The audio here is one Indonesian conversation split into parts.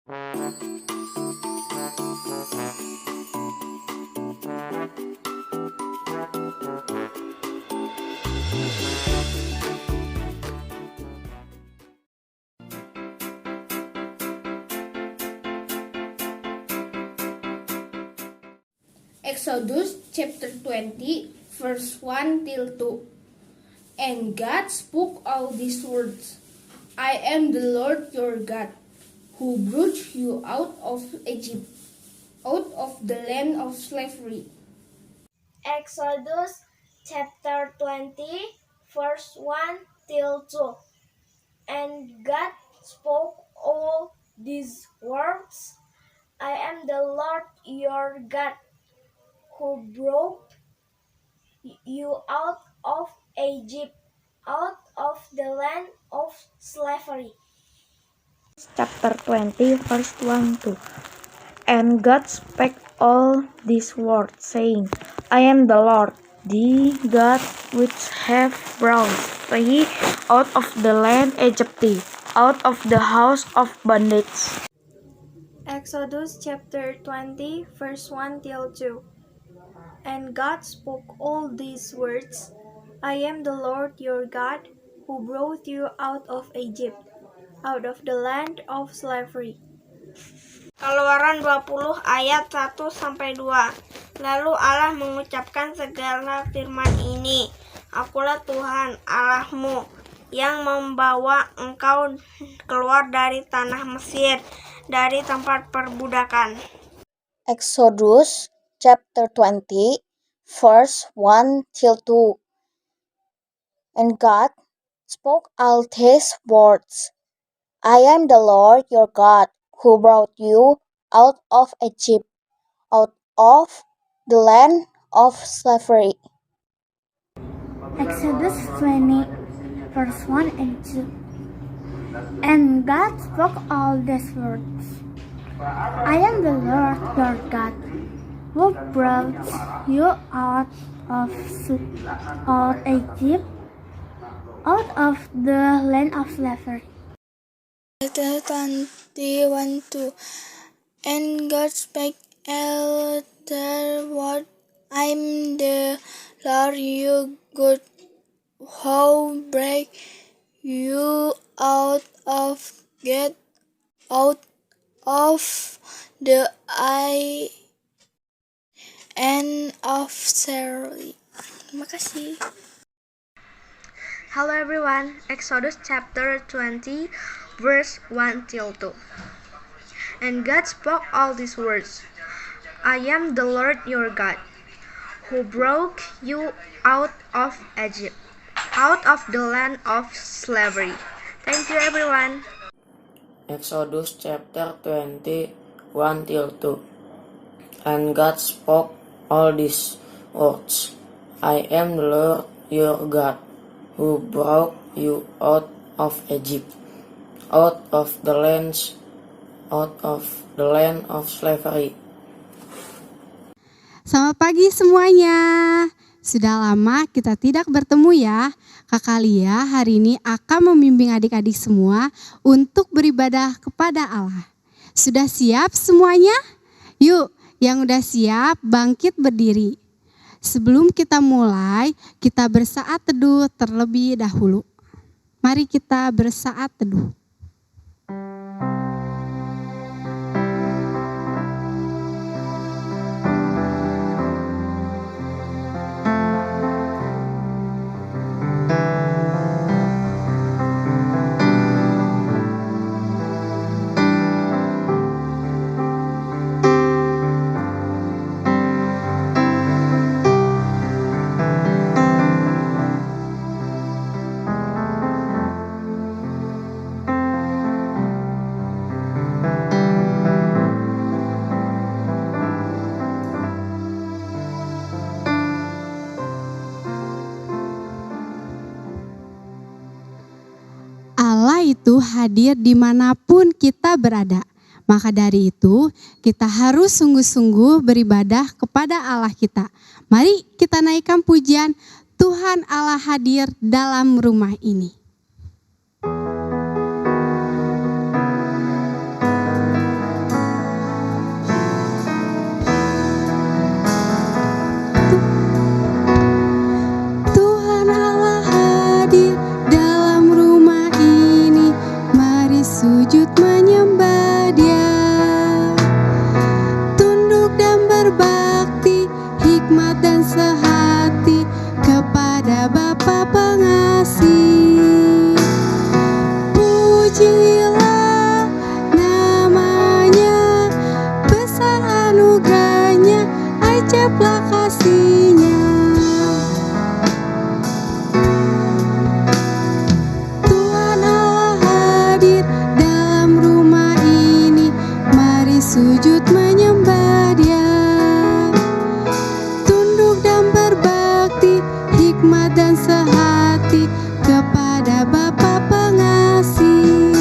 Exodus chapter 20, verse 1 till 2. And God spoke all these words. I am the Lord your God, who brought you out of Egypt, out of the land of slavery. Exodus chapter 20, verse 1 till 2. And God spoke all these words. I am the Lord your God, who brought you out of Egypt, out of the land of slavery. Chapter 20, verse 1 2. And God spake all these words, saying, I am the Lord, the God which hath brought thee out of the land Egypt, out of the house of bondage. Exodus chapter 20, verse 1 till 2. And God spoke all these words. I am the Lord your God, who brought you out of Egypt, out of the land of slavery. Keluaran 20 ayat 1-2. Lalu Allah mengucapkan segala firman ini. Akulah Tuhan Allahmu yang membawa engkau keluar dari tanah Mesir, dari tempat perbudakan. Exodus chapter 20, verse 1 till 2. And God spoke all these words. I am the Lord your God, who brought you out of Egypt, out of the land of slavery. Exodus 20, verse 1 and 2. And God spoke all these words. I am the Lord your God, who brought you out of Egypt, out of the land of slavery. Exodus 21:2. And God spake all the word. I am the Lord your God, who brought you out of the end of slavery. Terima kasih. Hello everyone, Exodus chapter 20, verse 1 till 2. And God spoke all these words. I am the Lord your God, who brought you out of Egypt, out of the land of slavery. Thank you everyone. Exodus chapter 20, 1 till 2. And God spoke all these words. I am the Lord your God, who brought you out of Egypt, out of the land of slavery. Selamat pagi semuanya. Sudah lama kita tidak bertemu ya. Kakak Lia hari ini akan membimbing adik-adik semua untuk beribadah kepada Allah. Sudah siap semuanya? Yuk, yang udah siap bangkit berdiri. Sebelum kita mulai, kita bersaat teduh terlebih dahulu. Mari kita bersaat teduh. Allah itu hadir dimanapun kita berada. Maka dari itu kita harus sungguh-sungguh beribadah kepada Allah kita. Mari kita naikkan pujian, Tuhan Allah hadir dalam rumah ini. ajaiblah kasih-Nya. Tuhan Allah hadir dalam rumah ini, mari sujud menyembah Dia. Tunduk dan berbakti, hikmat dan sehati kepada Bapa pengasih.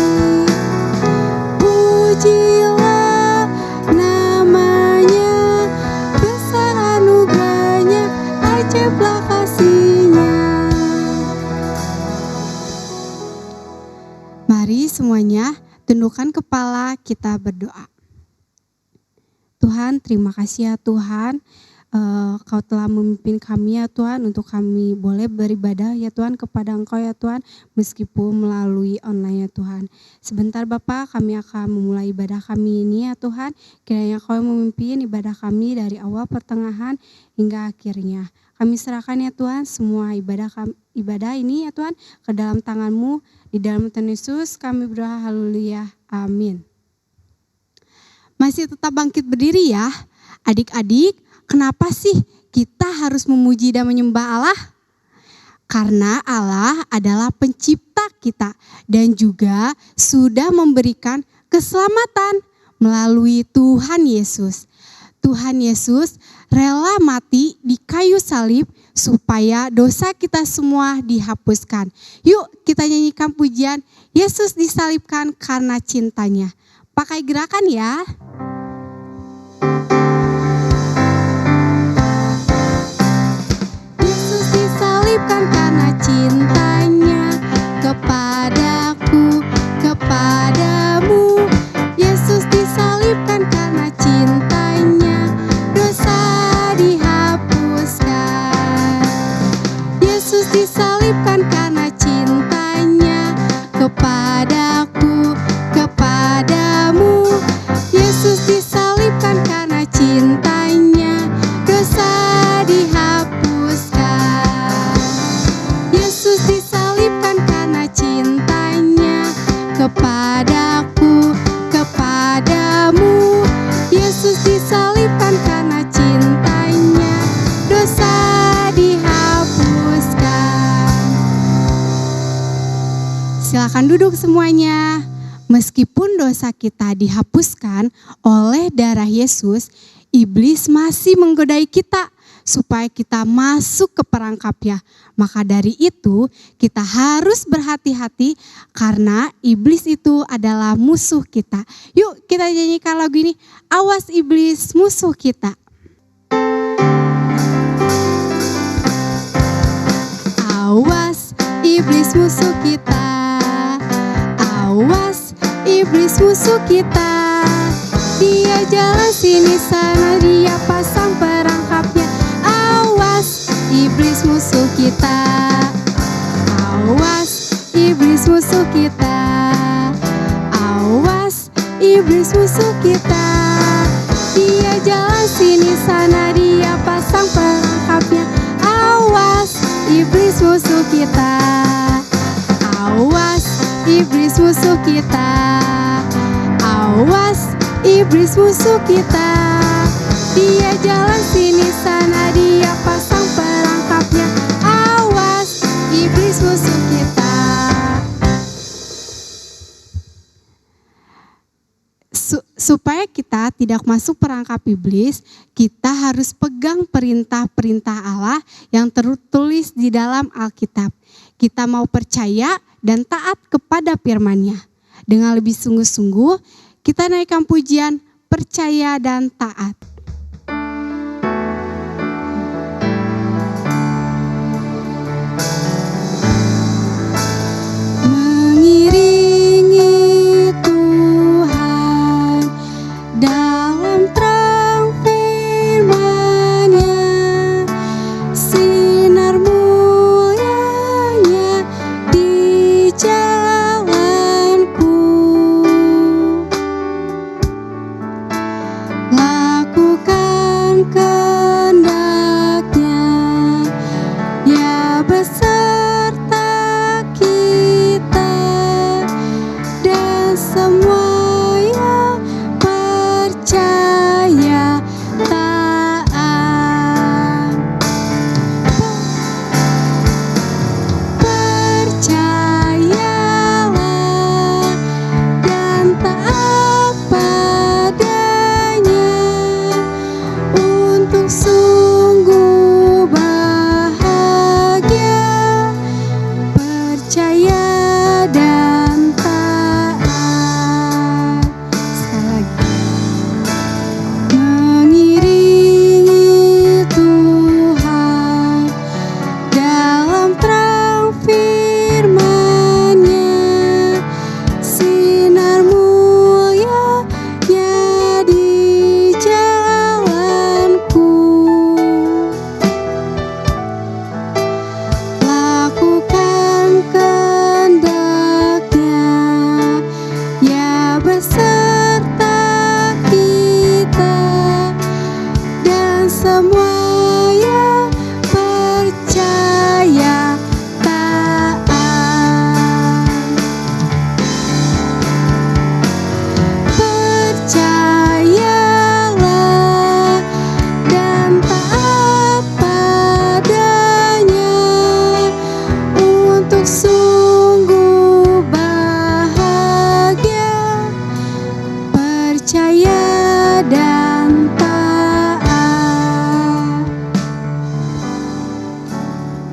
Pujilah namanya, besar anugerahnya, ajaiblah kasih-Nya. Mari semuanya tundukkan kepala, kita berdoa. Tuhan, terima kasih ya Tuhan, Kau telah memimpin kami ya Tuhan, untuk kami boleh beribadah ya Tuhan kepada Engkau ya Tuhan, meskipun melalui online ya Tuhan. Sebentar Bapak, kami akan memulai ibadah kami ini ya Tuhan. Kiranya Kau memimpin ibadah kami dari awal, pertengahan, hingga akhirnya. Kami serahkan ya Tuhan semua ibadah ini ya Tuhan ke dalam tangan-Mu. Di dalam Tuhan Yesus kami berdoa, haleluya, amin. Masih tetap bangkit berdiri ya. Adik-adik, kenapa sih kita harus memuji dan menyembah Allah? Karena Allah adalah pencipta kita dan juga sudah memberikan keselamatan melalui Tuhan Yesus. Tuhan Yesus rela mati di kayu salib supaya dosa kita semua dihapuskan. Yuk kita nyanyikan pujian Yesus disalibkan karena cintanya. Pakai gerakan ya. Yesus disalibkan karena cintanya kepadaku, kepadamu. Yesus disalibkan karena cintanya, dosa dihapuskan. Yesus disalibkan karena cintanya kepadaku, kepadamu. Yesus disalibkan karena cintanya, dosa dihapuskan. Yesus disalibkan karena cintanya kepadaku, kepadamu. Yesus disalibkan karena cintanya, dosa dihapuskan. Silakan duduk semuanya. Meskipun dosa kita dihapuskan oleh darah Yesus, iblis masih menggodai kita supaya kita masuk ke perangkapnya. Maka dari itu kita harus berhati-hati karena iblis itu adalah musuh kita. Yuk kita nyanyikan lagu ini, awas iblis musuh kita. Awas iblis musuh kita. Awas iblis musuh kita. Dia jalan sini sana, dia pasang perangkapnya. Awas iblis musuh kita. Awas iblis musuh kita. Awas iblis musuh kita. Dia jalan sini sana, dia pasang perangkapnya. Awas iblis musuh kita. Awas iblis musuh kita. Awas iblis musuh kita. Dia jalan sini sana, dia pasang perangkapnya. Awas iblis musuh kita. Supaya kita tidak masuk perangkap iblis, kita harus pegang perintah-perintah Allah yang tertulis di dalam Alkitab. Kita mau percaya dan taat kepada firman-Nya. Dengan lebih sungguh-sungguh, kita naikkan pujian percaya dan taat. Mengiringi Tuhan dalam terang firman-Nya, sinar mulianya di jalanku. Lakukan percaya dan taat.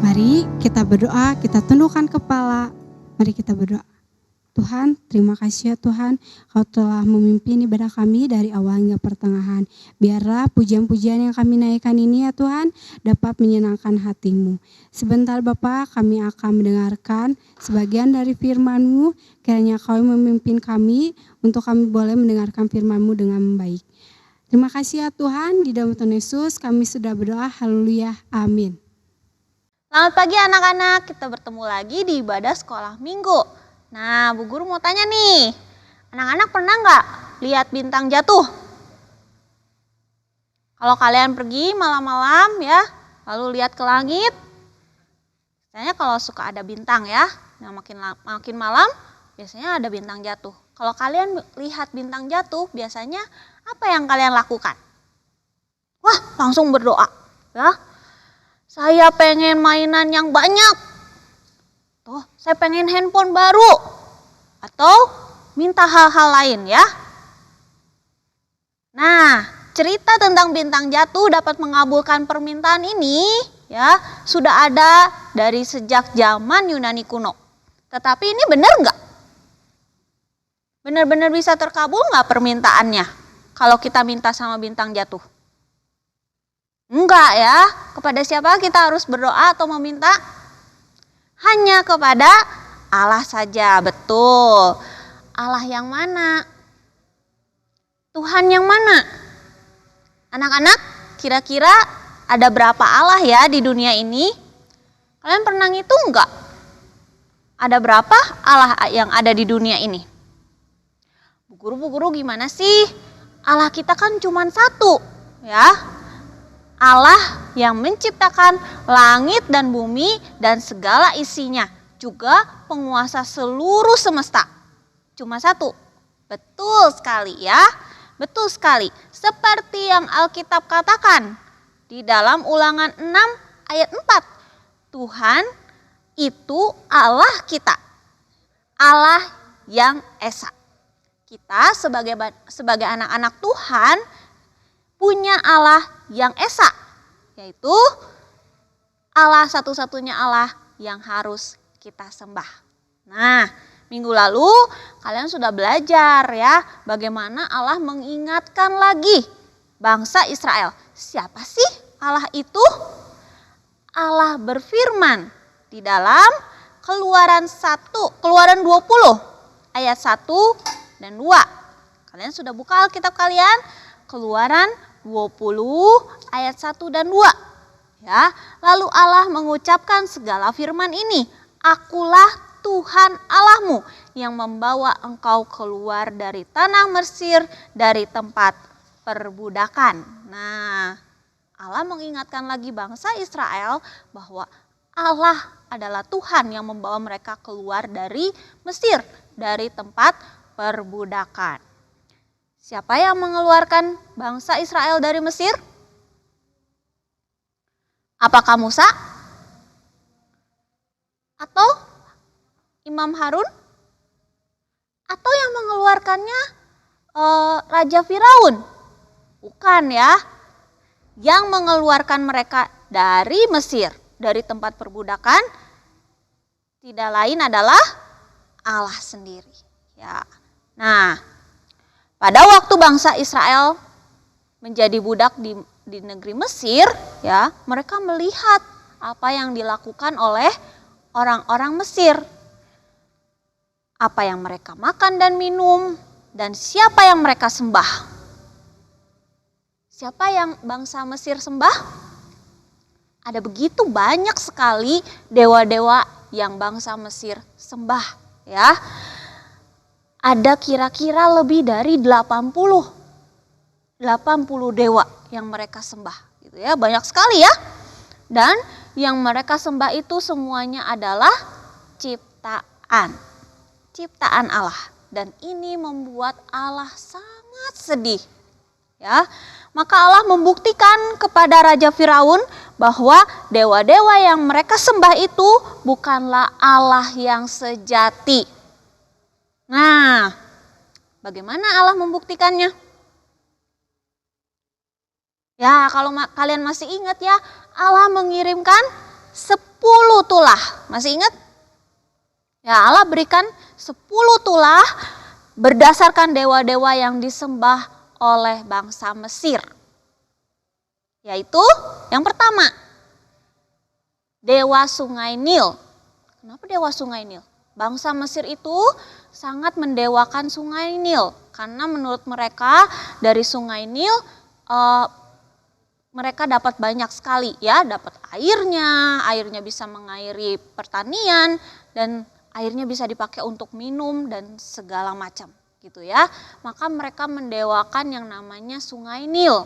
Mari kita berdoa, kita tundukkan kepala. Mari kita berdoa. Tuhan, terima kasih ya Tuhan, Kau telah memimpin ibadah kami dari awal hingga pertengahan. Biarlah pujian-pujian yang kami naikkan ini ya Tuhan, dapat menyenangkan hati-Mu. Sebentar Bapa, kami akan mendengarkan sebagian dari firman-Mu, kiranya Kau memimpin kami, untuk kami boleh mendengarkan firman-Mu dengan baik. Terima kasih ya Tuhan, di dalam Tuhan Yesus kami sudah berdoa, haleluya, amin. Selamat pagi anak-anak, kita bertemu lagi di ibadah sekolah minggu. Nah, Bu Guru mau tanya nih, anak-anak pernah nggak lihat bintang jatuh? Kalau kalian pergi malam-malam ya, lalu lihat ke langit, biasanya kalau suka ada bintang ya, nah makin malam biasanya ada bintang jatuh. Kalau kalian lihat bintang jatuh, biasanya apa yang kalian lakukan? Wah, langsung berdoa ya. Saya pengen mainan yang banyak. Tuh, saya pengen handphone baru. Atau minta hal-hal lain ya. Nah, cerita tentang bintang jatuh dapat mengabulkan permintaan ini ya, sudah ada dari sejak zaman Yunani kuno. Tetapi ini benar nggak? Benar-benar bisa terkabul nggak permintaannya kalau kita minta sama bintang jatuh? Enggak ya. Kepada siapa kita harus berdoa atau meminta? Hanya kepada Allah saja, betul. Allah yang mana? Tuhan yang mana? Anak-anak, kira-kira ada berapa Allah ya di dunia ini? Kalian pernah ngitung enggak? Ada berapa Allah yang ada di dunia ini? Bu guru gimana sih? Allah kita kan cuma satu, ya. Allah yang menciptakan langit dan bumi dan segala isinya, juga penguasa seluruh semesta. Cuma satu. Betul sekali ya. Betul sekali. Seperti yang Alkitab katakan di dalam Ulangan 6 ayat 4. Tuhan itu Allah kita. Allah yang esa. Kita sebagai anak-anak Tuhan punya Allah yang esa, yaitu Allah satu-satunya Allah yang harus kita sembah. Nah, minggu lalu kalian sudah belajar ya bagaimana Allah mengingatkan lagi bangsa Israel. Siapa sih Allah itu? Allah berfirman di dalam Keluaran 20 ayat 1 dan 2. Kalian sudah buka Alkitab kalian? Keluaran 20 ayat 1 dan 2. Ya, lalu Allah mengucapkan segala firman ini. Akulah Tuhan Allahmu yang membawa engkau keluar dari tanah Mesir, dari tempat perbudakan. Nah, Allah mengingatkan lagi bangsa Israel bahwa Allah adalah Tuhan yang membawa mereka keluar dari Mesir, dari tempat perbudakan. Siapa yang mengeluarkan bangsa Israel dari Mesir? Apakah Musa? Atau Imam Harun? Atau yang mengeluarkannya Raja Firaun? Bukan ya. Yang mengeluarkan mereka dari Mesir, dari tempat perbudakan, tidak lain adalah Allah sendiri. Ya. Nah, pada waktu bangsa Israel menjadi budak di negeri Mesir, ya, mereka melihat apa yang dilakukan oleh orang-orang Mesir. Apa yang mereka makan dan minum, dan siapa yang mereka sembah. Siapa yang bangsa Mesir sembah? Ada begitu banyak sekali dewa-dewa yang bangsa Mesir sembah, ya. Ada kira-kira lebih dari 80 dewa yang mereka sembah, gitu ya. Banyak sekali ya. Dan yang mereka sembah itu semuanya adalah ciptaan Allah. Dan ini membuat Allah sangat sedih. Ya. Maka Allah membuktikan kepada Raja Firaun bahwa dewa-dewa yang mereka sembah itu bukanlah Allah yang sejati. Nah, bagaimana Allah membuktikannya? Ya, kalau kalian masih ingat ya, Allah mengirimkan 10 tulah. Masih ingat? Ya, Allah berikan 10 tulah berdasarkan dewa-dewa yang disembah oleh bangsa Mesir. Yaitu yang pertama, dewa Sungai Nil. Kenapa dewa Sungai Nil? Bangsa Mesir itu sangat mendewakan Sungai Nil karena menurut mereka dari Sungai Nil mereka dapat banyak sekali ya, dapat airnya bisa mengairi pertanian dan airnya bisa dipakai untuk minum dan segala macam gitu ya. Maka mereka mendewakan yang namanya Sungai Nil.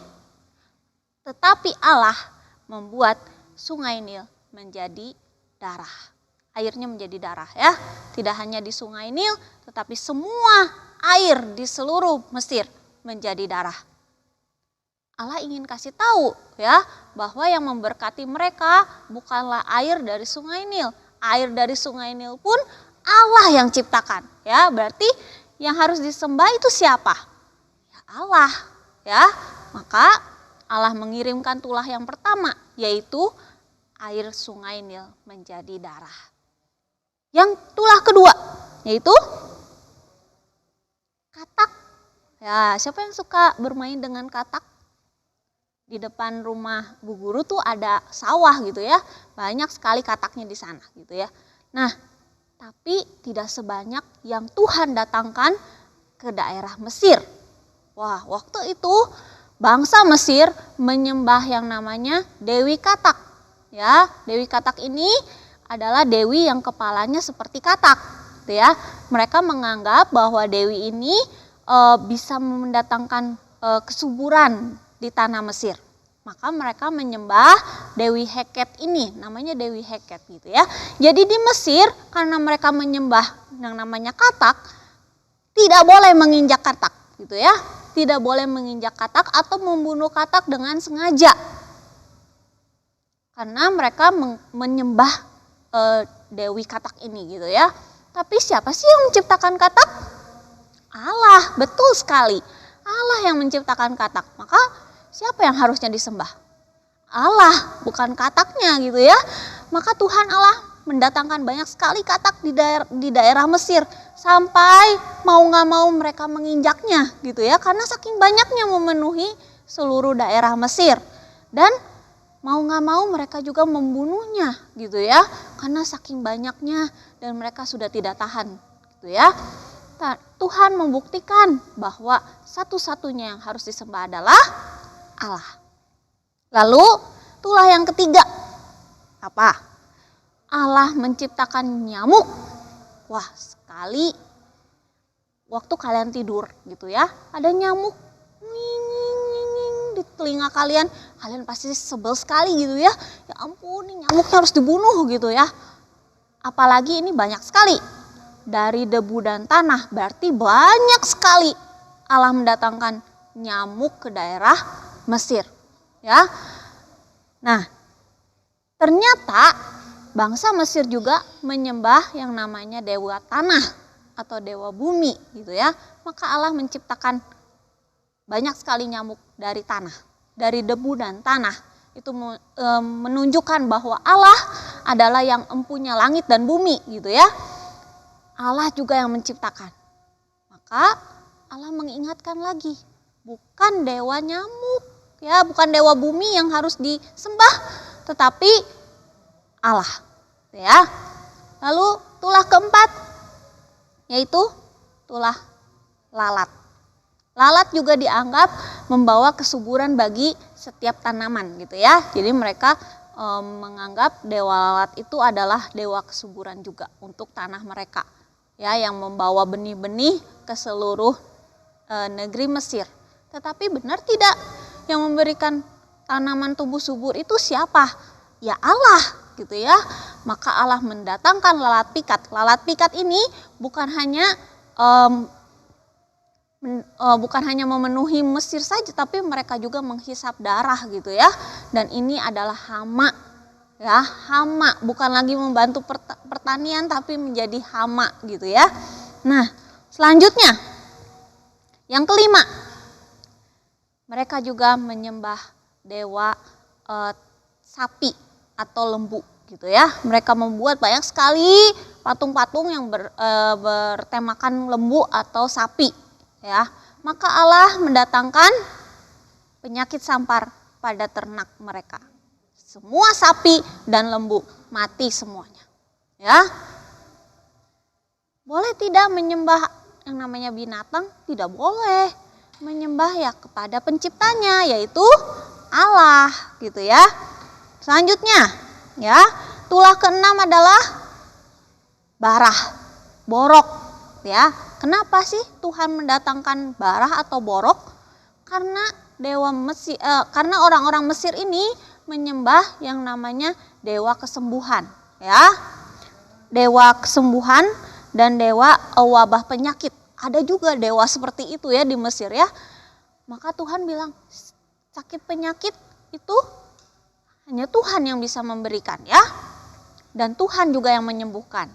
Tetapi Allah membuat Sungai Nil menjadi darah. Airnya menjadi darah ya. Tidak hanya di Sungai Nil, tetapi semua air di seluruh Mesir menjadi darah. Allah ingin kasih tahu ya, bahwa yang memberkati mereka bukanlah air dari Sungai Nil. Air dari Sungai Nil pun Allah yang ciptakan ya. Berarti yang harus disembah itu siapa? Ya Allah ya. Maka Allah mengirimkan tulah yang pertama, yaitu air Sungai Nil menjadi darah. Yang tulah kedua yaitu katak. Ya, siapa yang suka bermain dengan katak? Di depan rumah Bu Guru tuh ada sawah gitu ya. Banyak sekali kataknya di sana gitu ya. Nah, tapi tidak sebanyak yang Tuhan datangkan ke daerah Mesir. Wah, waktu itu bangsa Mesir menyembah yang namanya Dewi Katak. Ya, Dewi Katak ini adalah dewi yang kepalanya seperti katak. Gitu ya. Mereka menganggap bahwa dewi ini bisa mendatangkan kesuburan di tanah Mesir. Maka mereka menyembah Dewi Heket ini, namanya Dewi Heket gitu ya. Jadi di Mesir karena mereka menyembah yang namanya katak, tidak boleh menginjak katak gitu ya. Tidak boleh menginjak katak atau membunuh katak dengan sengaja. Karena mereka menyembah Dewi Katak ini gitu ya. Tapi siapa sih yang menciptakan katak? Allah, betul sekali. Allah yang menciptakan katak. Maka siapa yang harusnya disembah? Allah, bukan kataknya gitu ya. Maka Tuhan Allah mendatangkan banyak sekali katak di daerah Mesir. Sampai mau gak mau mereka menginjaknya gitu ya. Karena saking banyaknya memenuhi seluruh daerah Mesir. Dan mau gak mau mereka juga membunuhnya gitu ya. Karena saking banyaknya dan mereka sudah tidak tahan gitu ya. Tuhan membuktikan bahwa satu-satunya yang harus disembah adalah Allah. Lalu tulah yang ketiga, apa? Allah menciptakan nyamuk. Wah, sekali waktu kalian tidur gitu ya, ada nyamuk di telinga kalian pasti sebel sekali gitu ya. Ya ampun, ini nyamuknya harus dibunuh gitu ya. Apalagi ini banyak sekali dari debu dan tanah, berarti banyak sekali Allah mendatangkan nyamuk ke daerah Mesir ya. Nah, ternyata bangsa Mesir juga menyembah yang namanya dewa tanah atau dewa bumi gitu ya. Maka Allah menciptakan banyak sekali nyamuk dari tanah, dari debu dan tanah. Itu menunjukkan bahwa Allah adalah yang empunya langit dan bumi gitu ya. Allah juga yang menciptakan. Maka Allah mengingatkan lagi, bukan dewa nyamuk ya, bukan dewa bumi yang harus disembah, tetapi Allah ya. Lalu tulah keempat yaitu tulah lalat. Lalat juga dianggap membawa kesuburan bagi setiap tanaman gitu ya. Jadi mereka menganggap dewa lalat itu adalah dewa kesuburan juga untuk tanah mereka. Ya, yang membawa benih-benih ke seluruh negeri Mesir. Tetapi benar tidak, yang memberikan tanaman tumbuh subur itu siapa? Ya Allah gitu ya. Maka Allah mendatangkan lalat pikat. Lalat pikat ini bukan hanya memenuhi Mesir saja, tapi mereka juga menghisap darah gitu ya. Dan ini adalah hama ya, hama, bukan lagi membantu pertanian tapi menjadi hama gitu ya. Nah, selanjutnya yang kelima, mereka juga menyembah dewa sapi atau lembu gitu ya. Mereka membuat banyak sekali patung-patung yang bertemakan lembu atau sapi ya. Maka Allah mendatangkan penyakit sampar pada ternak mereka. Semua sapi dan lembu mati semuanya. Ya. Boleh tidak menyembah yang namanya binatang? Tidak boleh. Menyembah ya kepada penciptanya, yaitu Allah gitu ya. Selanjutnya ya, tulah keenam adalah barah, borok ya. Kenapa sih Tuhan mendatangkan barah atau borok? Karena karena orang-orang Mesir ini menyembah yang namanya dewa kesembuhan ya. Dewa kesembuhan dan dewa wabah penyakit. Ada juga dewa seperti itu ya di Mesir ya. Maka Tuhan bilang sakit penyakit itu hanya Tuhan yang bisa memberikan ya. Dan Tuhan juga yang menyembuhkan.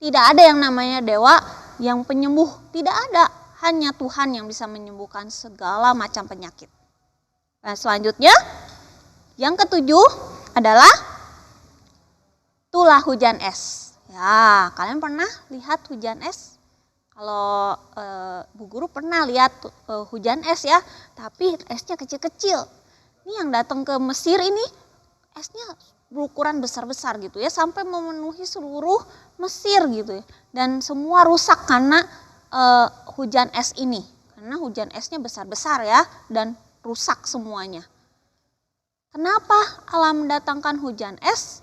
Tidak ada yang namanya dewa yang penyembuh. Tidak ada. Hanya Tuhan yang bisa menyembuhkan segala macam penyakit. Nah selanjutnya yang ketujuh adalah tulah hujan es. Ya, kalian pernah lihat hujan es? Kalau Bu Guru pernah lihat hujan es ya, tapi esnya kecil-kecil. Ini yang datang ke Mesir ini esnya berukuran besar-besar gitu ya, sampai memenuhi seluruh Mesir gitu ya. Dan semua rusak karena hujan es ini. Karena hujan esnya besar-besar ya dan rusak semuanya. Kenapa Allah mendatangkan hujan es?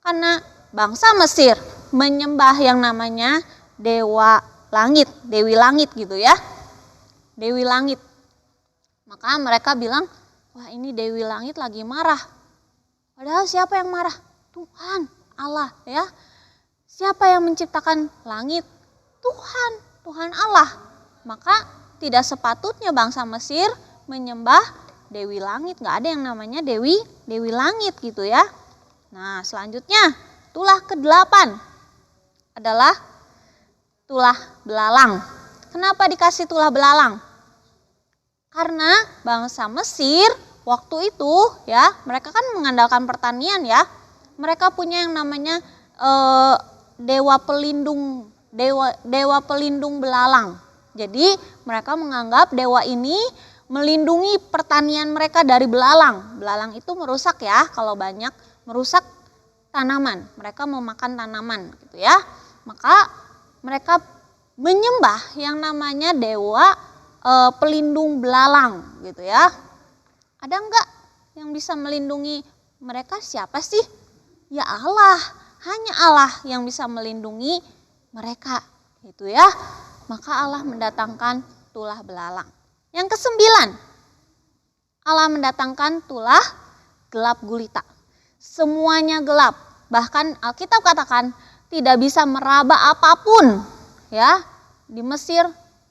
Karena bangsa Mesir menyembah yang namanya dewa langit, Dewi Langit gitu ya. Dewi Langit. Maka mereka bilang, wah ini Dewi Langit lagi marah. Padahal siapa yang marah? Tuhan, Allah ya. Siapa yang menciptakan langit? Tuhan, Tuhan Allah. Maka tidak sepatutnya bangsa Mesir menyembah Dewi Langit. Gak ada yang namanya Dewi Langit gitu ya. Nah selanjutnya tulah ke-8 adalah tulah belalang. Kenapa dikasih tulah belalang? Karena bangsa Mesir waktu itu ya, mereka kan mengandalkan pertanian ya. Mereka punya yang namanya dewa pelindung belalang. Jadi mereka menganggap dewa ini melindungi pertanian mereka dari belalang. Belalang itu merusak ya, kalau banyak merusak tanaman. Mereka memakan tanaman gitu ya. Maka mereka menyembah yang namanya dewa pelindung belalang gitu ya. Ada enggak yang bisa melindungi mereka? Siapa sih? Ya Allah, hanya Allah yang bisa melindungi mereka gitu ya. Maka Allah mendatangkan tulah belalang. Yang ke-9, Allah mendatangkan tulah gelap gulita. Semuanya gelap. Bahkan Alkitab katakan tidak bisa meraba apapun ya. Di Mesir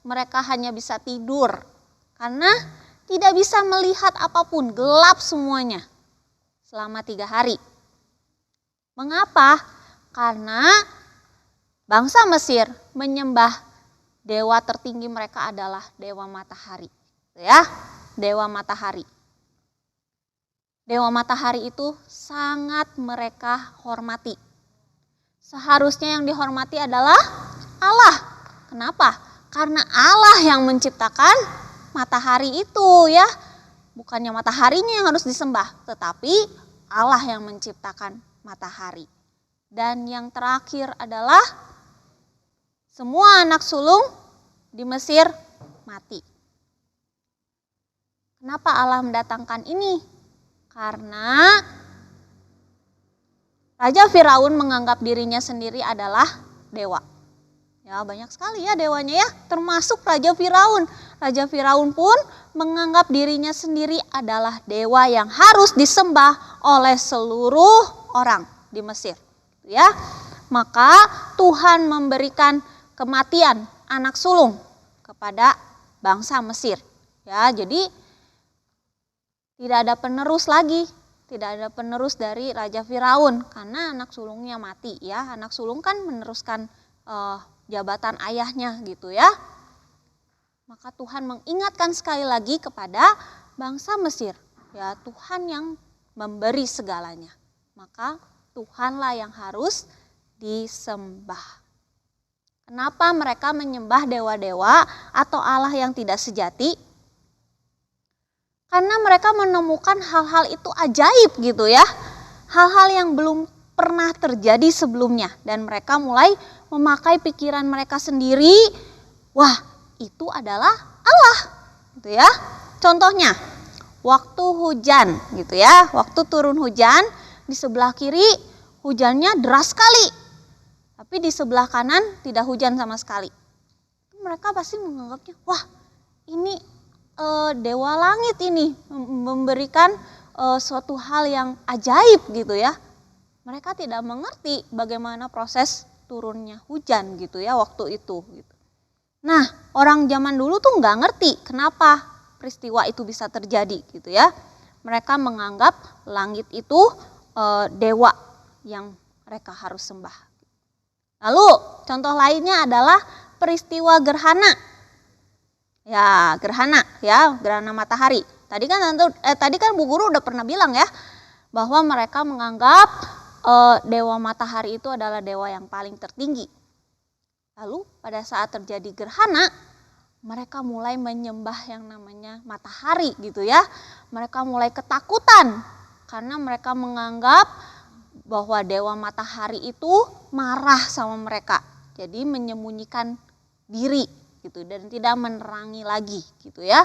mereka hanya bisa tidur karena tidak bisa melihat apapun, gelap semuanya selama 3 hari. Mengapa? Karena bangsa Mesir menyembah dewa tertinggi mereka adalah dewa matahari ya. Dewa matahari. Dewa matahari itu sangat mereka hormati. Seharusnya yang dihormati adalah Allah. Kenapa? Karena Allah yang menciptakan matahari itu ya. Bukannya mataharinya yang harus disembah, tetapi Allah yang menciptakan matahari. Dan yang terakhir adalah semua anak sulung di Mesir mati. Kenapa Allah mendatangkan ini? Karena Raja Firaun menganggap dirinya sendiri adalah dewa. Ya banyak sekali ya dewanya ya, termasuk Raja Firaun. Raja Firaun pun menganggap dirinya sendiri adalah dewa yang harus disembah oleh seluruh orang di Mesir. Ya, maka Tuhan memberikan kematian anak sulung kepada bangsa Mesir. Ya, jadi tidak ada penerus lagi. Tidak ada penerus dari Raja Firaun karena anak sulungnya mati ya. Anak sulung kan meneruskan jabatan ayahnya gitu ya. Maka Tuhan mengingatkan sekali lagi kepada bangsa Mesir Ya, Tuhan yang memberi segalanya. Maka Tuhanlah yang harus disembah. Kenapa mereka menyembah dewa-dewa atau Allah yang tidak sejati? Karena mereka menemukan hal-hal itu ajaib gitu ya. Hal-hal yang belum pernah terjadi sebelumnya. Dan mereka mulai memakai pikiran mereka sendiri. Wah, itu adalah Allah gitu ya. Contohnya, waktu hujan gitu ya. Waktu turun hujan, di sebelah kiri hujannya deras sekali. Tapi di sebelah kanan tidak hujan sama sekali. Mereka pasti menganggapnya, wah ini dewa langit ini memberikan suatu hal yang ajaib gitu ya. Mereka tidak mengerti bagaimana proses turunnya hujan gitu ya waktu itu. Gitu. Nah, orang zaman dulu tuh nggak ngerti kenapa peristiwa itu bisa terjadi gitu ya. Mereka menganggap langit itu dewa yang mereka harus sembah. Lalu contoh lainnya adalah peristiwa gerhana. Ya, gerhana matahari. Tadi kan Bu Guru udah pernah bilang ya bahwa mereka menganggap dewa matahari itu adalah dewa yang paling tertinggi. Lalu pada saat terjadi gerhana, mereka mulai menyembah yang namanya matahari gitu ya. Mereka mulai ketakutan karena mereka menganggap bahwa dewa matahari itu marah sama mereka. Jadi menyembunyikan diri gitu dan tidak menerangi lagi gitu ya.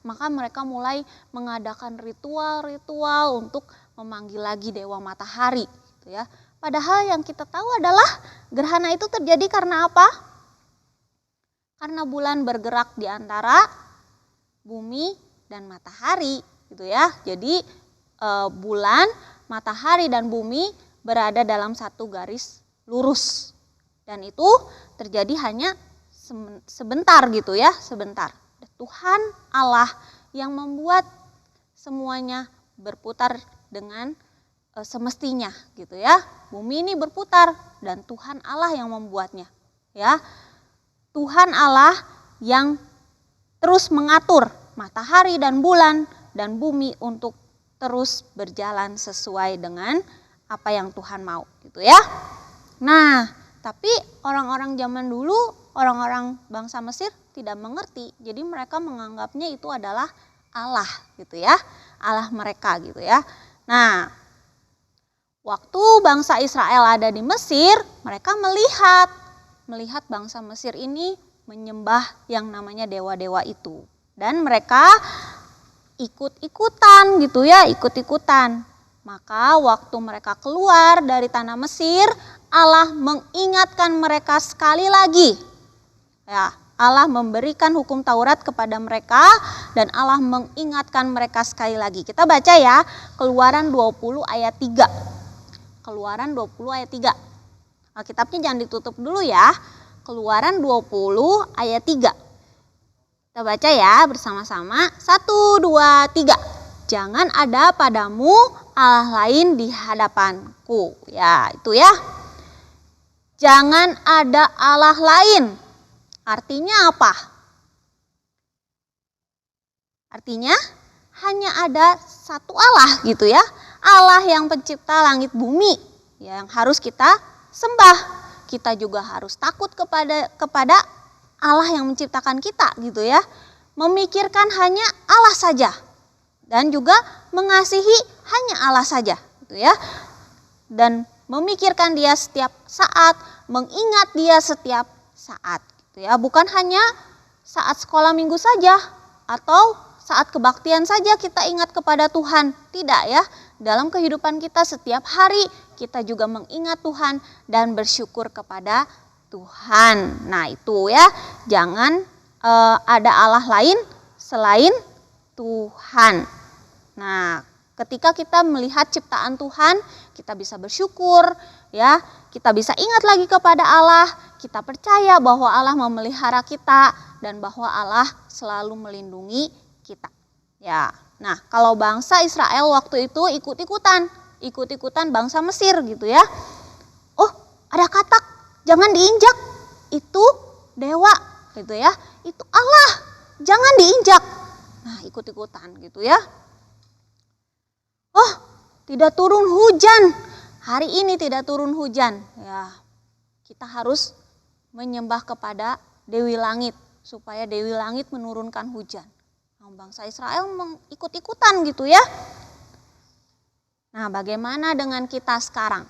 Maka mereka mulai mengadakan ritual-ritual untuk memanggil lagi dewa matahari gitu ya. Padahal yang kita tahu adalah gerhana itu terjadi karena apa? Karena bulan bergerak di antara bumi dan matahari gitu ya. Jadi bulan, matahari dan bumi berada dalam satu garis lurus. Dan itu terjadi hanya sebentar gitu ya, sebentar. Tuhan Allah yang membuat semuanya berputar dengan semestinya gitu ya. Bumi ini berputar dan Tuhan Allah yang membuatnya ya. Tuhan Allah yang terus mengatur matahari dan bulan dan bumi untuk terus berjalan sesuai dengan apa yang Tuhan mau gitu ya. Nah, tapi orang-orang zaman dulu, orang-orang bangsa Mesir tidak mengerti. Jadi mereka menganggapnya itu adalah Allah gitu ya. Allah mereka gitu ya. Nah, waktu bangsa Israel ada di Mesir, mereka melihat bangsa Mesir ini menyembah yang namanya dewa-dewa itu. Dan mereka ikut-ikutan gitu ya, ikut-ikutan. Maka waktu mereka keluar dari tanah Mesir, Allah mengingatkan mereka sekali lagi. Ya, Allah memberikan hukum Taurat kepada mereka dan Allah mengingatkan mereka sekali lagi. Kita baca ya, Keluaran 20 ayat 3. Keluaran 20 ayat 3. Alkitabnya jangan ditutup dulu ya. Keluaran 20 ayat 3. Kita baca ya bersama-sama. 1, 2, 3. Jangan ada padamu Allah lain di hadapanku. Ya, itu ya. Jangan ada Allah lain. Artinya apa? Artinya hanya ada satu Allah gitu ya. Allah yang pencipta langit bumi yang harus kita sembah. Kita juga harus takut kepada Allah yang menciptakan kita gitu ya. Memikirkan hanya Allah saja. Dan juga mengasihi hanya Allah saja gitu ya. Dan memikirkan dia setiap saat, mengingat dia setiap saat gitu ya. Bukan hanya saat sekolah minggu saja atau saat kebaktian saja kita ingat kepada Tuhan. Tidak ya. Dalam kehidupan kita setiap hari kita juga mengingat Tuhan dan bersyukur kepada Tuhan. Nah, itu ya. Jangan ada Allah lain selain Tuhan. Nah, ketika kita melihat ciptaan Tuhan, kita bisa bersyukur ya. Kita bisa ingat lagi kepada Allah, kita percaya bahwa Allah memelihara kita dan bahwa Allah selalu melindungi kita. Ya. Nah, kalau bangsa Israel waktu itu ikut-ikutan bangsa Mesir gitu ya. Oh, ada katak, jangan diinjak. Itu dewa gitu ya. Itu Allah, jangan diinjak. Nah, ikut-ikutan gitu ya. tidak turun hujan. Hari ini tidak turun hujan. Ya, kita harus menyembah kepada Dewi Langit supaya Dewi Langit menurunkan hujan. Nah, bangsa Israel ikut-ikutan gitu ya. Nah, bagaimana dengan kita sekarang?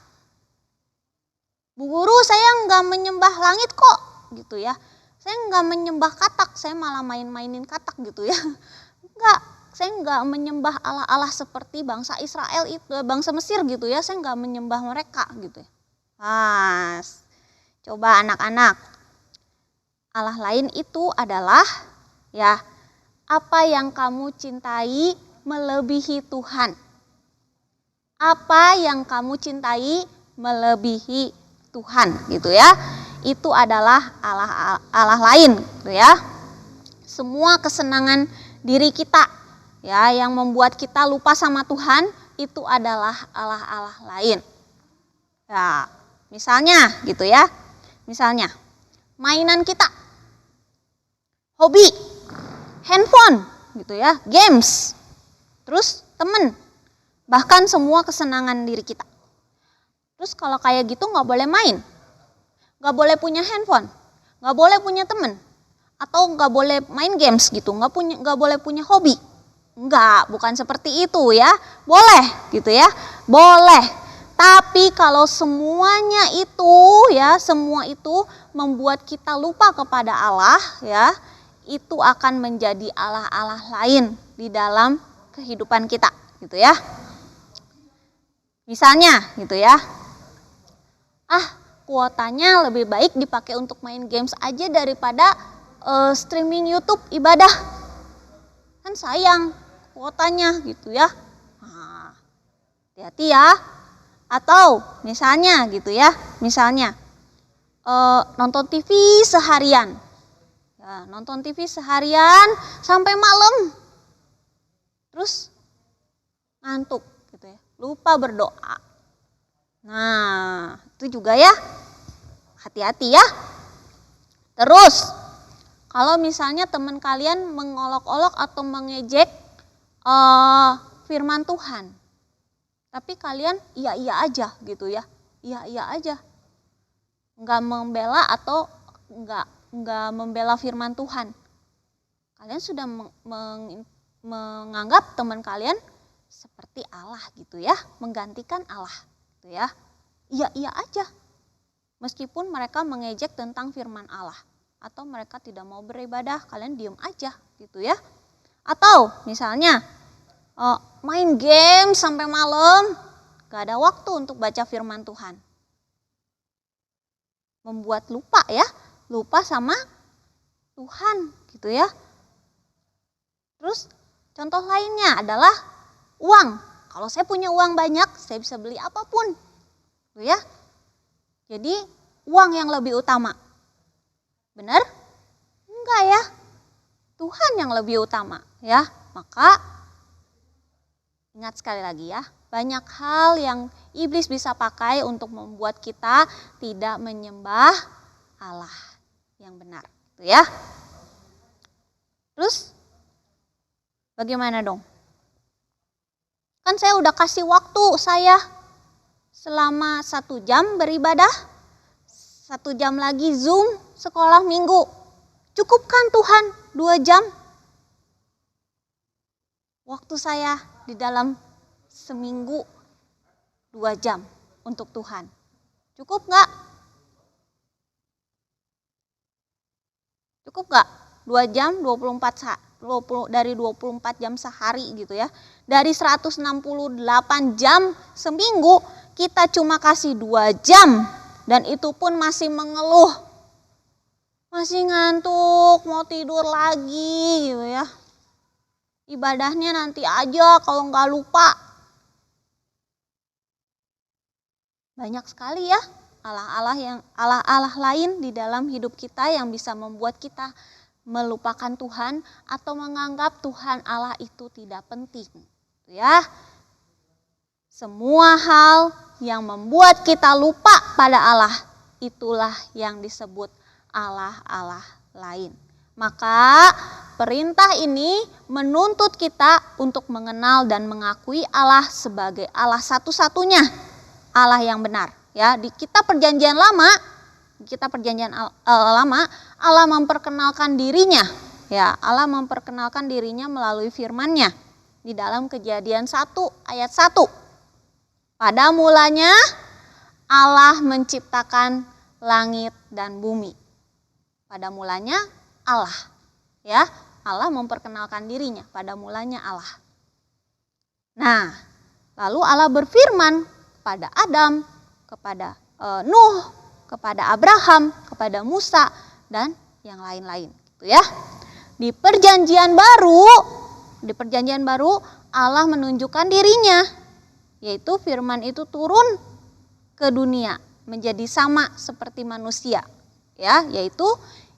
Bu guru, saya nggak menyembah langit kok gitu ya. Saya nggak menyembah katak, saya malah mainin katak gitu ya. Enggak, saya nggak menyembah Allah-Allah seperti bangsa Israel itu, bangsa Mesir gitu ya. Saya nggak menyembah mereka gitu ya. Pas, coba anak-anak, Allah lain itu adalah ya apa yang kamu cintai melebihi Tuhan. Apa yang kamu cintai melebihi Tuhan gitu ya. Itu adalah Allah lain gitu ya. Semua kesenangan diri kita ya yang membuat kita lupa sama Tuhan itu adalah Allah lain. Ya, misalnya gitu ya. Misalnya mainan kita, hobi, handphone gitu ya, games, terus temen, bahkan semua kesenangan diri kita. Terus kalau kayak gitu nggak boleh main, nggak boleh punya handphone, nggak boleh punya temen, atau nggak boleh main games gitu, nggak boleh punya hobi. Enggak, bukan seperti itu ya. Boleh gitu ya, boleh. Tapi kalau semuanya itu ya, semua itu membuat kita lupa kepada Allah ya, itu akan menjadi Allah-Allah lain di dalam kehidupan kita gitu ya. Misalnya gitu ya, kuotanya lebih baik dipakai untuk main games aja daripada streaming YouTube ibadah. Kan sayang kuotanya gitu ya. Nah, hati-hati ya. Atau misalnya gitu ya, misalnya nonton TV seharian. Ya, nonton TV seharian sampai malam. Terus ngantuk gitu ya. Lupa berdoa. Nah, itu juga ya. Hati-hati ya. Terus kalau misalnya teman kalian mengolok-olok atau mengejek firman Tuhan. Tapi kalian iya-iya aja gitu ya. Iya-iya aja. Enggak membela atau enggak membela firman Tuhan. Kalian sudah menganggap teman kalian seperti Allah gitu ya, menggantikan Allah gitu ya. Iya-iya aja. Meskipun mereka mengejek tentang firman Allah atau mereka tidak mau beribadah, kalian diem aja gitu ya. Atau misalnya main game sampai malam, gak ada waktu untuk baca firman Tuhan. Membuat lupa ya, lupa sama Tuhan gitu ya. Terus contoh lainnya adalah uang. Kalau saya punya uang banyak, saya bisa beli apapun. Gitu ya. Jadi uang yang lebih utama. Benar? Enggak ya. Tuhan yang lebih utama ya. Maka ingat sekali lagi ya, banyak hal yang iblis bisa pakai untuk membuat kita tidak menyembah Allah yang benar. Gitu ya. Terus bagaimana dong? Kan saya udah kasih waktu saya selama 1 jam beribadah, 1 jam lagi Zoom sekolah minggu. Cukupkan Tuhan 2 jam? Waktu saya di dalam seminggu 2 jam untuk Tuhan. Cukup nggak? Cukup nggak? 2 jam dari 24 jam sehari gitu ya. Dari 168 jam seminggu kita cuma kasih 2 jam dan itu pun masih mengeluh. Masih ngantuk, mau tidur lagi gitu ya. Ibadahnya nanti aja kalau nggak lupa. Banyak sekali ya Allah-Allah lain di dalam hidup kita yang bisa membuat kita melupakan Tuhan atau menganggap Tuhan Allah itu tidak penting. Ya. Semua hal yang membuat kita lupa pada Allah, itulah yang disebut Allah-Allah lain. Maka perintah ini menuntut kita untuk mengenal dan mengakui Allah sebagai Allah satu-satunya, Allah yang benar. Ya, di kitab Perjanjian Lama, Allah memperkenalkan dirinya. Ya, Allah memperkenalkan dirinya melalui firman-Nya di dalam Kejadian 1 ayat 1. Pada mulanya Allah menciptakan langit dan bumi. Pada mulanya Allah. Ya, Allah memperkenalkan dirinya, pada mulanya Allah. Nah, lalu Allah berfirman kepada Adam, kepada Nuh, kepada Abraham, kepada Musa, dan yang lain-lain. Gitu ya. Di perjanjian baru Allah menunjukkan dirinya, yaitu firman itu turun ke dunia menjadi sama seperti manusia, ya, yaitu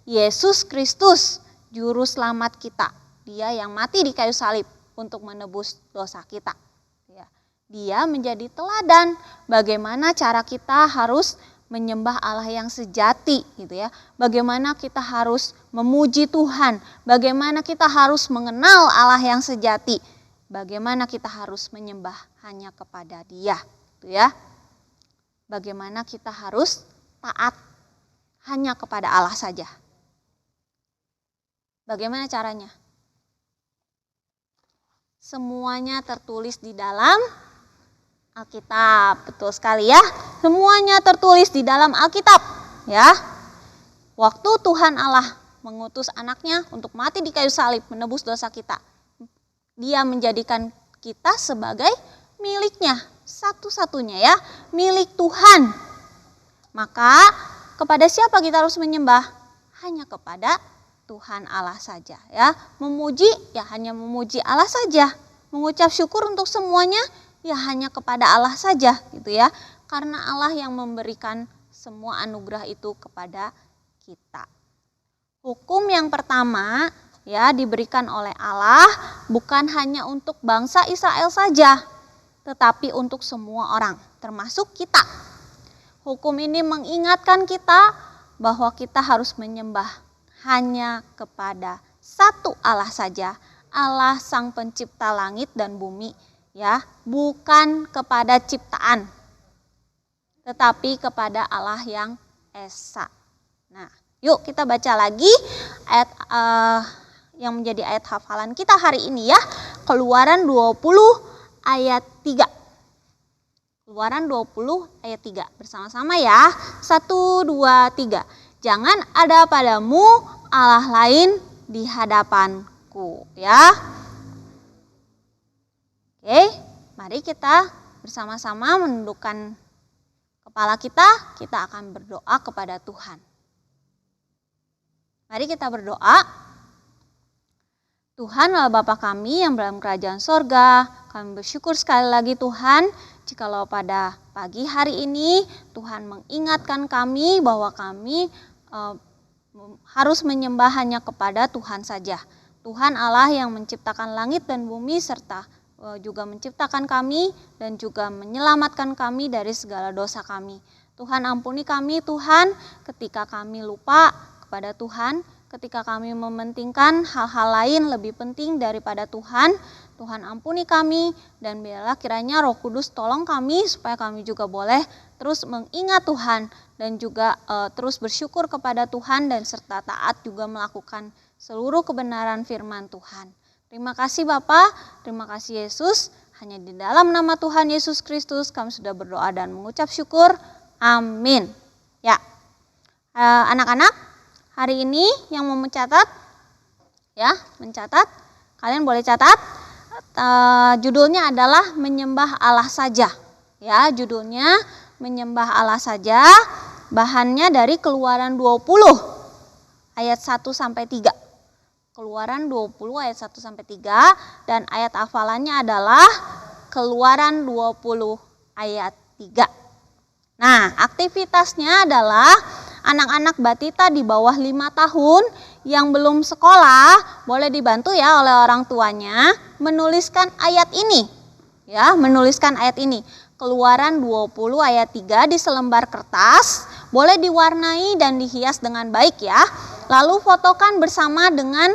Yesus Kristus, juru selamat kita. Dia yang mati di kayu salib untuk menebus dosa kita. Ya. Dia menjadi teladan bagaimana cara kita harus menyembah Allah yang sejati, gitu ya. Bagaimana kita harus memuji Tuhan, bagaimana kita harus mengenal Allah yang sejati, bagaimana kita harus menyembah hanya kepada Dia, gitu ya. Bagaimana kita harus taat hanya kepada Allah saja. Bagaimana caranya? Semuanya tertulis di dalam Alkitab, betul sekali ya. Semuanya tertulis di dalam Alkitab, ya. Waktu Tuhan Allah mengutus anaknya untuk mati di kayu salib menebus dosa kita, Dia menjadikan kita sebagai miliknya, satu-satunya ya, milik Tuhan. Maka kepada siapa kita harus menyembah? Hanya kepada Tuhan Allah saja, ya. Memuji ya hanya memuji Allah saja. Mengucap syukur untuk semuanya ya hanya kepada Allah saja, gitu ya. Karena Allah yang memberikan semua anugerah itu kepada kita. Hukum yang pertama ya diberikan oleh Allah bukan hanya untuk bangsa Israel saja, tetapi untuk semua orang, termasuk kita. Hukum ini mengingatkan kita bahwa kita harus menyembah hanya kepada satu Allah saja, Allah Sang Pencipta langit dan bumi, ya, bukan kepada ciptaan, tetapi kepada Allah yang Esa. Nah, yuk kita baca lagi ayat yang menjadi ayat hafalan kita hari ini ya. Keluaran 20 ayat 3. Keluaran 20 ayat 3. Bersama-sama ya. 1, 2, 3. Jangan ada padamu Allah lain di hadapanku, ya. Oke, mari kita bersama-sama menundukkan kepala kita akan berdoa kepada Tuhan. Mari kita berdoa. Tuhan Allah Bapa kami yang dalam kerajaan sorga, kami bersyukur sekali lagi Tuhan, jikalau pada pagi hari ini Tuhan mengingatkan kami bahwa kami harus menyembah hanya kepada Tuhan saja. Tuhan Allah yang menciptakan langit dan bumi serta juga menciptakan kami dan juga menyelamatkan kami dari segala dosa kami. Tuhan ampuni kami Tuhan ketika kami lupa kepada Tuhan, ketika kami mementingkan hal-hal lain lebih penting daripada Tuhan. Tuhan ampuni kami dan biarlah kiranya Roh Kudus tolong kami supaya kami juga boleh terus mengingat Tuhan dan juga terus bersyukur kepada Tuhan dan serta taat juga melakukan seluruh kebenaran firman Tuhan. Terima kasih Bapa, terima kasih Yesus. Hanya di dalam nama Tuhan Yesus Kristus kami sudah berdoa dan mengucap syukur. Amin. Ya, anak-anak, hari ini yang mau mencatat, ya, mencatat, kalian boleh catat. Judulnya adalah menyembah Allah saja. Ya, judulnya menyembah Allah saja. Bahannya dari Keluaran 20 ayat 1 sampai 3. Keluaran 20 ayat 1 sampai 3 dan ayat hafalannya adalah Keluaran 20 ayat 3. Nah, aktivitasnya adalah anak-anak batita di bawah 5 tahun yang belum sekolah boleh dibantu ya oleh orang tuanya menuliskan ayat ini. Ya, menuliskan ayat ini. Keluaran 20 ayat 3 di selembar kertas, boleh diwarnai dan dihias dengan baik ya. lalu fotokan bersama dengan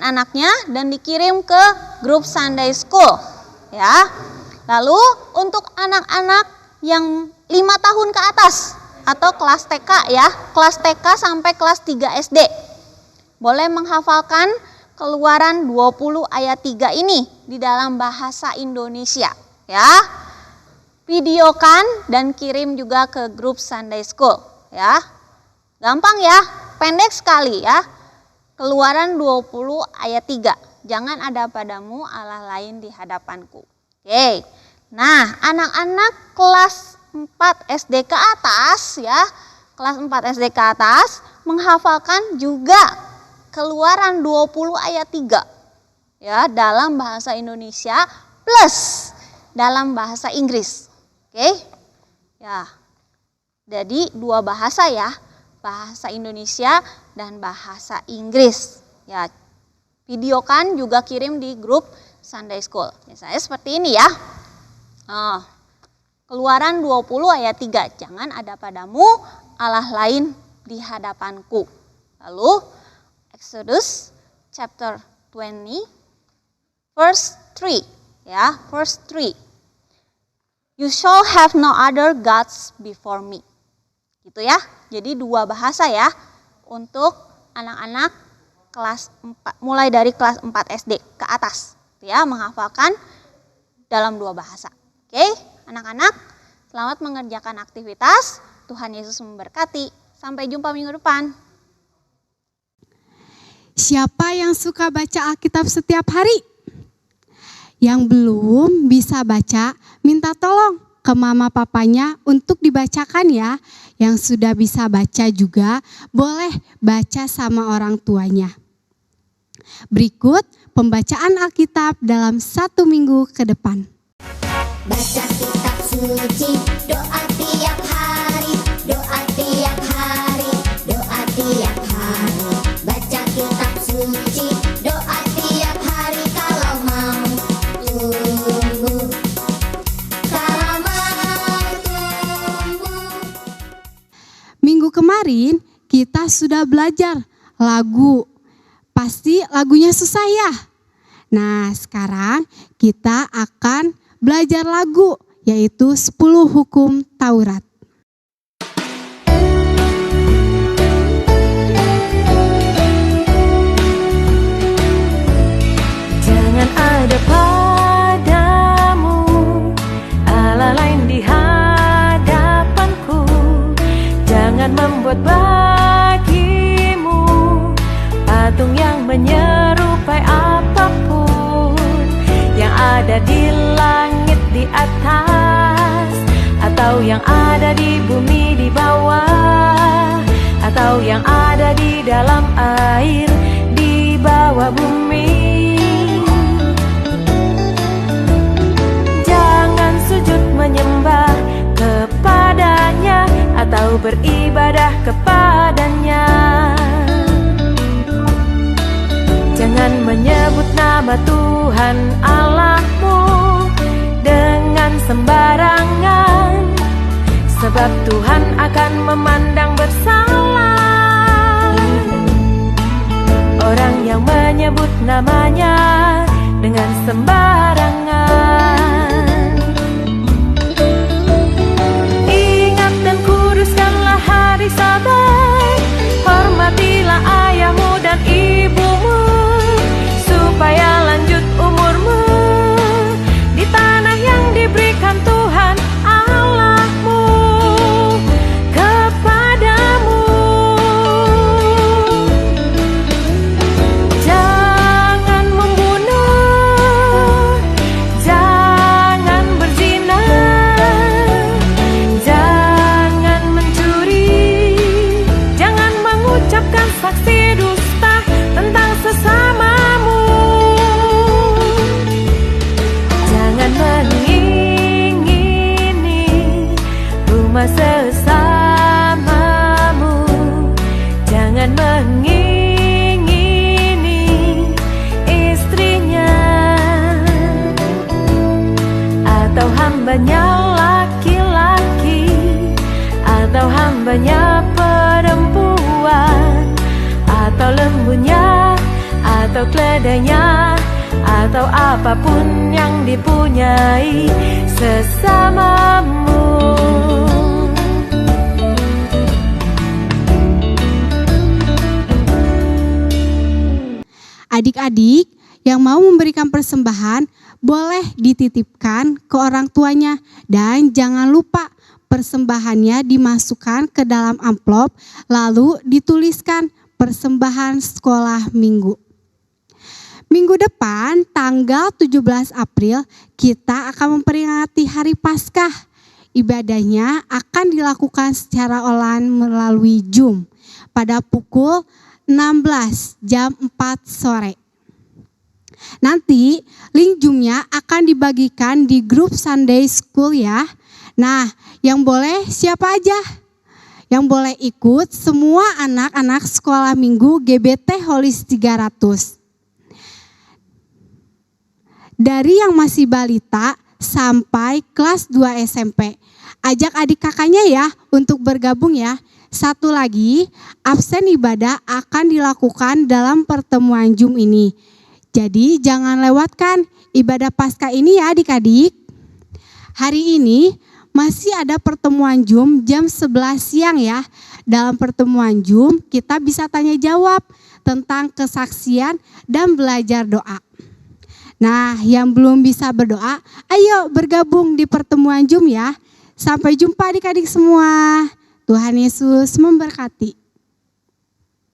anaknya dan dikirim ke grup Sunday School ya. Lalu untuk anak-anak yang 5 tahun ke atas atau kelas TK ya, kelas TK sampai kelas 3 SD boleh menghafalkan Keluaran 20 ayat 3 ini di dalam bahasa Indonesia ya. Videokan dan kirim juga ke grup Sunday School ya. Gampang ya, pendek sekali ya. Keluaran 20 ayat 3. Jangan ada padamu Allah lain di hadapanku. Oke. Nah, anak-anak kelas 4 SD ke atas ya. Kelas 4 SD ke atas menghafalkan juga Keluaran 20 ayat 3 ya dalam bahasa Indonesia plus dalam bahasa Inggris. Oke. Ya. Jadi 2 bahasa ya, bahasa Indonesia dan bahasa Inggris. Ya. Videokan juga kirim di grup Sunday School. Misalnya seperti ini ya. Keluaran 20 ayat 3. Jangan ada padamu Allah lain di hadapanku. Lalu Exodus chapter 20 verse 3 ya, verse 3. You shall have no other gods before me. Gitu ya. Jadi 2 bahasa ya untuk anak-anak kelas 4, mulai dari kelas 4 SD ke atas. Ya, menghafalkan dalam 2 bahasa. Oke, anak-anak, selamat mengerjakan aktivitas. Tuhan Yesus memberkati. Sampai jumpa minggu depan. Siapa yang suka baca Alkitab setiap hari? Yang belum bisa baca, minta tolong ke mama papanya untuk dibacakan ya. Yang sudah bisa baca juga boleh baca sama orang tuanya. Berikut pembacaan Alkitab dalam 1 minggu ke depan. Baca kitab suci, doa tiap hari, doa tiap hari, doa tiap hari. Baca kitab suci, doa tiap hari kalau mau tumbuh, kalau mau tumbuh. Minggu kemarin kita sudah belajar lagu. Pasti lagunya susah ya. Nah, sekarang kita akan belajar lagu, yaitu 10 hukum Taurat. Jangan ada padamu Allah lain di hadapanku. Jangan membuat bagimu patung yang menyerupai apapun yang ada di langit di atas, atau yang ada di bumi di bawah, atau yang ada di dalam air di bawah bumi. Jangan sujud menyembah kepadanya atau beribadah kepadanya. Jangan menyebut nama Tuhan Allahmu dengan sembarangan, sebab Tuhan akan memandang bersalah orang yang menyebut namanya dengan sembarangan. Ingat dan kuduskanlah hari Sabat, hormatilah ayahmu dan ibumu, supaya lanjut umurmu di tanah yang diberikan Tuhan Allahmu kepadamu. Jangan membunuh, atau keledainya, atau apapun yang dipunyai sesamamu. Adik-adik yang mau memberikan persembahan boleh dititipkan ke orang tuanya, dan jangan lupa persembahannya dimasukkan ke dalam amplop lalu dituliskan persembahan sekolah minggu. Minggu depan tanggal 17 April kita akan memperingati Hari Paskah. Ibadahnya akan dilakukan secara online melalui Zoom pada pukul 16 jam 4 sore. Nanti link Zoom-nya akan dibagikan di grup Sunday School ya. Nah, yang boleh siapa aja? Yang boleh ikut semua anak-anak sekolah minggu GBT Holis 300. Dari yang masih balita sampai kelas 2 SMP. Ajak adik kakaknya ya untuk bergabung ya. Satu lagi, absen ibadah akan dilakukan dalam pertemuan Zoom ini. Jadi jangan lewatkan ibadah Paskah ini ya adik-adik. Hari ini masih ada pertemuan Zoom jam 11 siang ya. Dalam pertemuan Zoom kita bisa tanya jawab tentang kesaksian dan belajar doa. Nah, yang belum bisa berdoa, ayo bergabung di pertemuan Zoom ya. Sampai jumpa adik-adik semua. Tuhan Yesus memberkati.